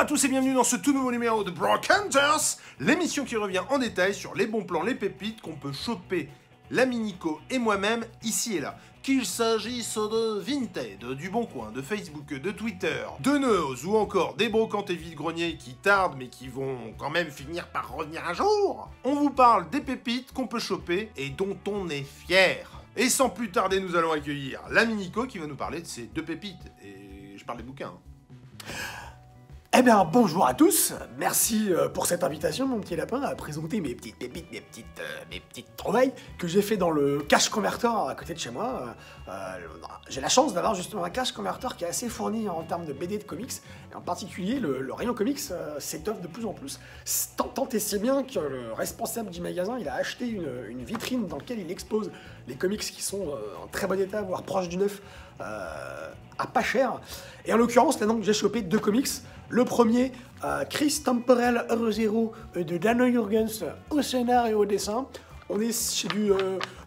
à tous et bienvenue dans ce tout nouveau numéro de Brock Hunters, l'émission qui revient en détail sur les bons plans, les pépites qu'on peut choper, l'ami Nico et moi-même, ici et là. Qu'il s'agisse de Vinted, du Bon Coin, de Facebook, de Twitter, de Neus ou encore des brocantes et vide-greniers qui tardent mais qui vont quand même finir par revenir un jour, on vous parle des pépites qu'on peut choper et dont on est fier. Et sans plus tarder, nous allons accueillir l'ami Nico qui va nous parler de ces deux pépites. Et je parle des bouquins. Eh bien, bonjour à tous, merci pour cette invitation, mon petit lapin, à présenter mes petites pépites, mes petites trouvailles que j'ai fait dans le Cash Converter à côté de chez moi. J'ai la chance d'avoir justement un Cash Converter qui est assez fourni en termes de BD de comics, et en particulier le rayon comics s'étoffe de plus en plus, tant et si bien que le responsable du magasin, il a acheté une vitrine dans laquelle il expose les comics qui sont en très bon état, voire proche du neuf, à pas cher. Et en l'occurrence, là donc, j'ai chopé deux comics. Le premier, Crise temporelle Euro Zero de Dan Jurgens au scénar et au dessin. On est chez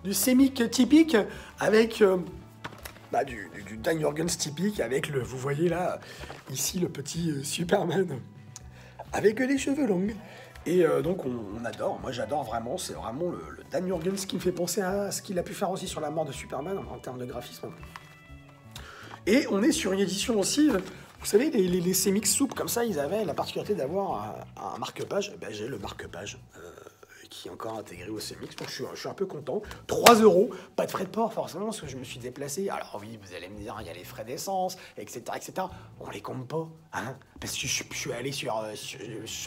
du sémique typique avec du Dan Jurgens typique avec vous voyez là, ici le petit Superman avec les cheveux longs. Et donc on adore, moi j'adore vraiment, c'est vraiment le Dan Jurgens qui me fait penser à ce qu'il a pu faire aussi sur la mort de Superman en termes de graphisme. Et on est sur une édition aussi, vous savez, les CMX soupes comme ça, ils avaient la particularité d'avoir un marque-page. Ben, j'ai le marque-page qui est encore intégré au CMX, donc je suis un peu content. 3 €, pas de frais de port forcément, parce que je me suis déplacé. Alors oui, vous allez me dire, il y a les frais d'essence, etc., etc. On les compte pas, hein, parce que je suis allé sur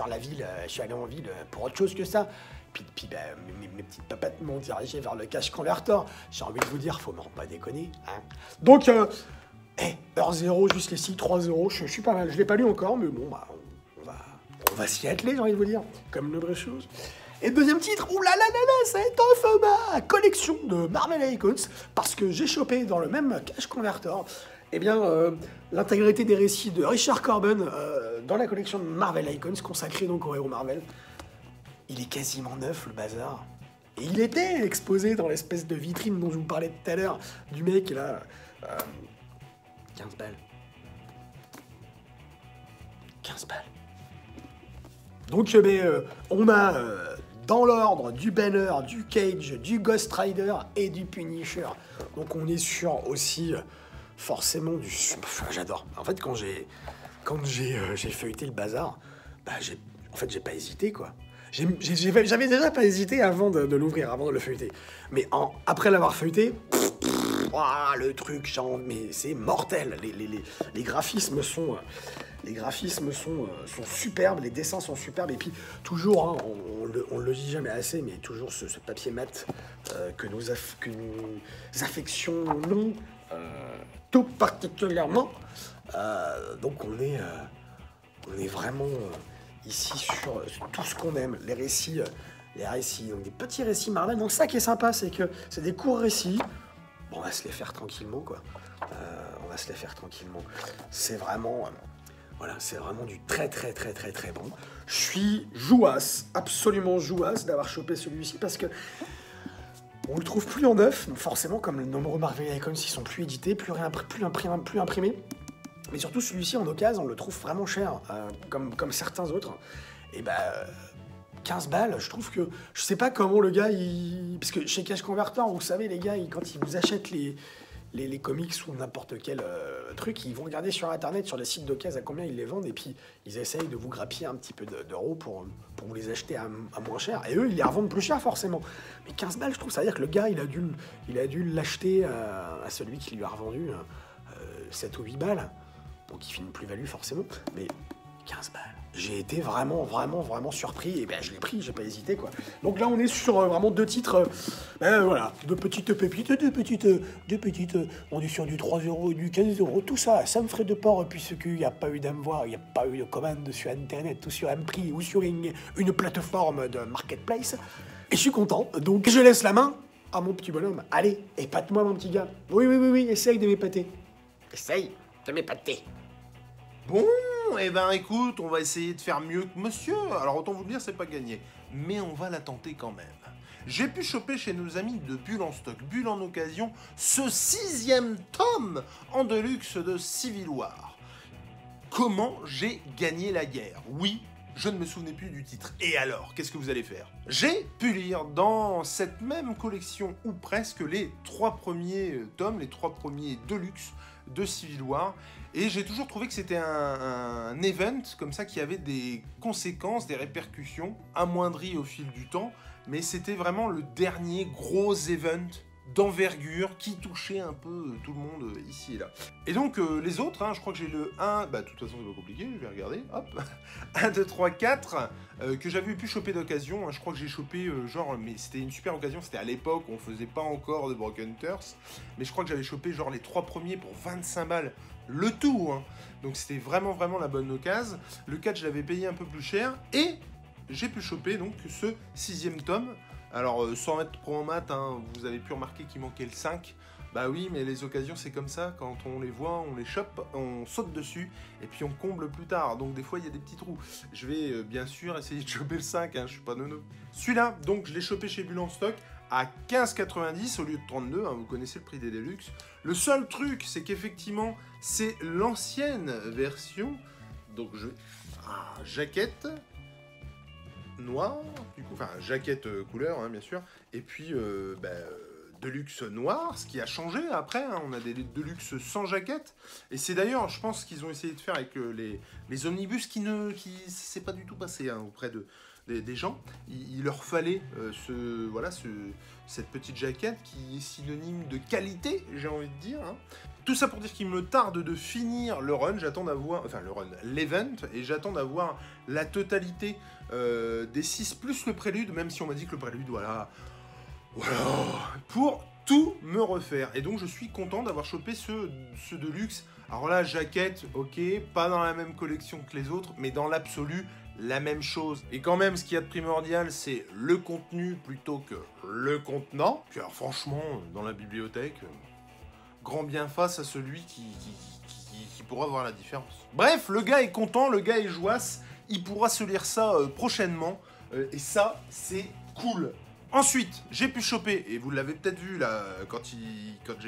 la ville, je suis allé en ville pour autre chose que ça. Puis ben, mes petites papates m'ont dirigé vers le Cash Converter. J'ai envie de vous dire, faut pas déconner, hein. Donc, heure 0, juste ici, 3 €, je suis pas mal. Je l'ai pas lu encore, mais bon, bah, on va s'y atteler, j'ai envie de vous dire, comme une vraie chose. Et le deuxième titre, oulala, c'est ma collection de Marvel Icons, parce que j'ai chopé dans le même Cash Converter, l'intégralité des récits de Richard Corben dans la collection de Marvel Icons, consacrée donc aux héros Marvel. Il est quasiment neuf, le bazar. Et il était exposé dans l'espèce de vitrine dont je vous parlais tout à l'heure, du mec, là... 15 balles. 15 balles. Donc, on a dans l'ordre du Banner, du Cage, du Ghost Rider et du Punisher. Donc, on est sur aussi forcément du... Enfin, j'adore. En fait, quand j'ai feuilleté le bazar, j'ai pas hésité, quoi. J'avais déjà pas hésité avant de l'ouvrir, avant de le feuilleter. Mais après l'avoir feuilleté... le truc, mais c'est mortel. Les graphismes sont superbes, les dessins sont superbes, et puis toujours, hein, on le dit jamais assez, mais toujours ce papier mat que nous affectionnons tout particulièrement. Donc on est vraiment ici sur tout ce qu'on aime, les récits, donc des petits récits Marvel. Donc ça qui est sympa, c'est que c'est des courts récits. Bon, on va se les faire tranquillement, quoi. On va se les faire tranquillement. C'est vraiment... c'est vraiment du très bon. Je suis jouasse, absolument jouasse d'avoir chopé celui-ci, parce que on le trouve plus en neuf, forcément, comme les nombreux Marvel Icons, ils sont plus édités, plus imprimés. Mais surtout, celui-ci, en occasion, on le trouve vraiment cher, comme certains autres. Et 15 balles, je trouve que... Je sais pas comment le gars, parce que chez Cash Converter, vous savez, les gars, quand ils vous achètent les comics ou n'importe quel truc, ils vont regarder sur Internet, sur les sites d'occasion, à combien ils les vendent, et puis ils essayent de vous grappiller un petit peu d'euros pour vous les acheter à moins cher. Et eux, ils les revendent plus cher, forcément. Mais 15 balles, je trouve, ça veut dire que le gars, il a dû l'acheter à celui qui lui a revendu 7 ou 8 balles. Donc il fait une plus-value, forcément. Mais 15 balles. J'ai été vraiment surpris, et je l'ai pris, j'ai pas hésité, quoi. Donc là, on est sur vraiment deux titres, deux petites pépites, on est sur du 3 € et du 15 €, tout ça, ça me ferait de port, puisqu'il n'y a pas eu d'envoi, il n'y a pas eu de commande sur Internet, ou sur un prix, ou sur une plateforme de marketplace, et je suis content, donc je laisse la main à mon petit bonhomme. Allez, épate-moi, mon petit gars. Oui, essaye de m'épater. Essaye de m'épater. Bon, écoute, on va essayer de faire mieux que monsieur. Alors autant vous le dire, c'est pas gagné. Mais on va la tenter quand même. J'ai pu choper chez nos amis de Bulle en stock, Bulle en occasion, ce 6e tome en deluxe de Civil War. comment j'ai gagné la guerre. Oui, je ne me souvenais plus du titre. Et alors, qu'est-ce que vous allez faire? J'ai pu lire dans cette même collection, ou presque, les 3 premiers tomes, les 3 premiers Deluxe de Civil War, et j'ai toujours trouvé que c'était un event comme ça qui avait des conséquences, des répercussions, amoindries au fil du temps, mais c'était vraiment le dernier gros event d'envergure qui touchait un peu tout le monde ici et là. Et donc les autres, hein, je crois que j'ai le 1, bah de toute façon c'est pas compliqué, je vais regarder, hop, 1, 2, 3, 4, que j'avais pu choper d'occasion, hein, je crois que j'ai chopé genre, mais c'était une super occasion, c'était à l'époque où on faisait pas encore de Broken Hunters, mais je crois que j'avais chopé genre les 3 premiers pour 25 balles, le tout, hein. Donc c'était vraiment la bonne occasion. Le 4 je l'avais payé un peu plus cher, et j'ai pu choper donc ce 6e tome. Alors, sans être pro en maths, hein, vous avez pu remarquer qu'il manquait le 5. Bah oui, mais les occasions, c'est comme ça. Quand on les voit, on les chope, on saute dessus, et puis on comble plus tard. Donc des fois, il y a des petits trous. Je vais bien sûr essayer de choper le 5, hein, je suis pas nono. Celui-là, donc, je l'ai chopé chez Bulle en stock à 15,90 au lieu de 32, hein, vous connaissez le prix des Deluxe. Le seul truc, c'est qu'effectivement, c'est l'ancienne version. Donc, jaquette noir, du coup, enfin jaquette couleur, hein, bien sûr, et puis Deluxe noir, ce qui a changé après, hein, on a des Deluxe sans jaquette, et c'est d'ailleurs, je pense qu'ils ont essayé de faire avec les omnibus qui s'est pas du tout passé, hein, auprès des gens. Il leur fallait cette petite jaquette qui est synonyme de qualité, j'ai envie de dire, hein. Tout ça pour dire qu'il me tarde de finir le run, j'attends d'avoir, enfin le run, l'event, et j'attends d'avoir la totalité des 6 plus le prélude, même si on m'a dit que le prélude, voilà, pour tout me refaire. Et donc je suis content d'avoir chopé ce Deluxe. Alors là, jaquette, ok, pas dans la même collection que les autres, mais dans l'absolu, la même chose. Et quand même, ce qu'il y a de primordial, c'est le contenu plutôt que le contenant. Puis alors franchement, dans la bibliothèque, grand bien face à celui qui pourra voir la différence. Bref, le gars est content, le gars est joasse, il pourra se lire ça prochainement, et ça, c'est cool. Ensuite, j'ai pu choper, et vous l'avez peut-être vu là, quand j'ai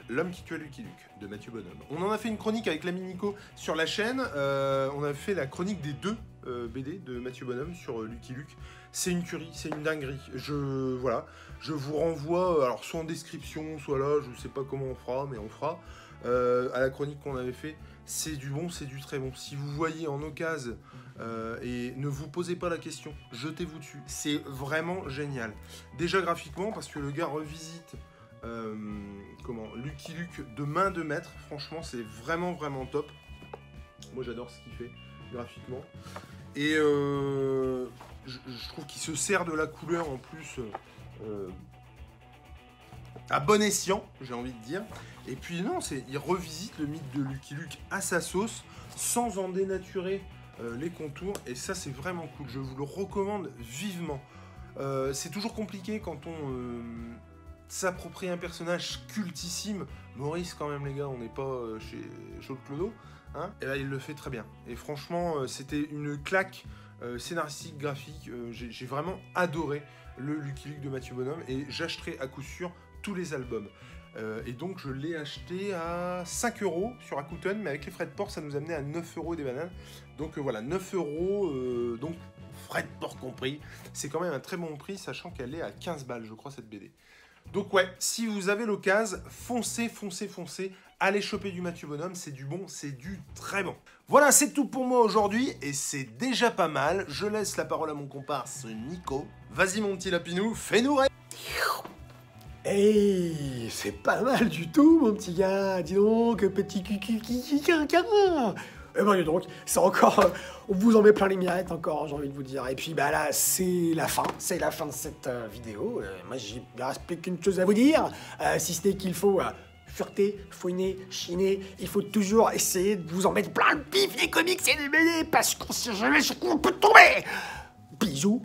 L'homme qui tua Lucky Luke, de Mathieu Bonhomme. On en a fait une chronique avec l'ami Nico sur la chaîne, on a fait la chronique des 2 BD de Mathieu Bonhomme sur Lucky Luke. C'est une tuerie, c'est une dinguerie. Je vous renvoie, alors soit en description, soit là, je sais pas comment on fera, mais on fera, à la chronique qu'on avait fait. C'est du bon, c'est du très bon. Si vous voyez en occasion, et ne vous posez pas la question, jetez-vous dessus. C'est vraiment génial. Déjà graphiquement, parce que le gars revisite Lucky Luke de main de maître. Franchement, c'est vraiment top. Moi, j'adore ce qu'il fait graphiquement. Et je trouve qu'il se sert de la couleur en plus à bon escient, j'ai envie de dire. Et puis non, il revisite le mythe de Lucky Luke à sa sauce, sans en dénaturer les contours, et ça c'est vraiment cool, je vous le recommande vivement. C'est toujours compliqué quand on s'approprie un personnage cultissime. Maurice quand même les gars, on n'est pas chez Claude Clodo, hein, et là il le fait très bien. Et franchement, c'était une claque scénaristique, graphique, j'ai vraiment adoré le Lucky Luke de Mathieu Bonhomme, et j'achèterai à coup sûr tous les albums. Et donc je l'ai acheté à 5 € sur Rakuten, mais avec les frais de port ça nous amenait à 9 € des bananes. Donc voilà, 9 €, donc frais de port compris. C'est quand même un très bon prix, sachant qu'elle est à 15 balles je crois cette BD. Donc ouais, si vous avez l'occasion, foncez, allez choper du Mathieu Bonhomme, c'est du bon, c'est du très bon. Voilà, c'est tout pour moi aujourd'hui, et c'est déjà pas mal. Je laisse la parole à mon comparse Nico. Vas-y mon petit lapinou, fais-nous rêver. Hey, c'est pas mal du tout, mon petit gars. Dis donc, petit carin. Eh ben, dis donc, c'est encore... on vous en met plein les mirettes encore, j'ai envie de vous dire. Et puis, bah là, c'est la fin de cette vidéo. Moi, j'ai plus qu'une chose à vous dire, si ce n'est qu'il faut fureter, fouiner, chiner. Il faut toujours essayer de vous en mettre plein le pif, les comics et les BD, parce qu'on sait jamais sur quoi on peut tomber. Bisous.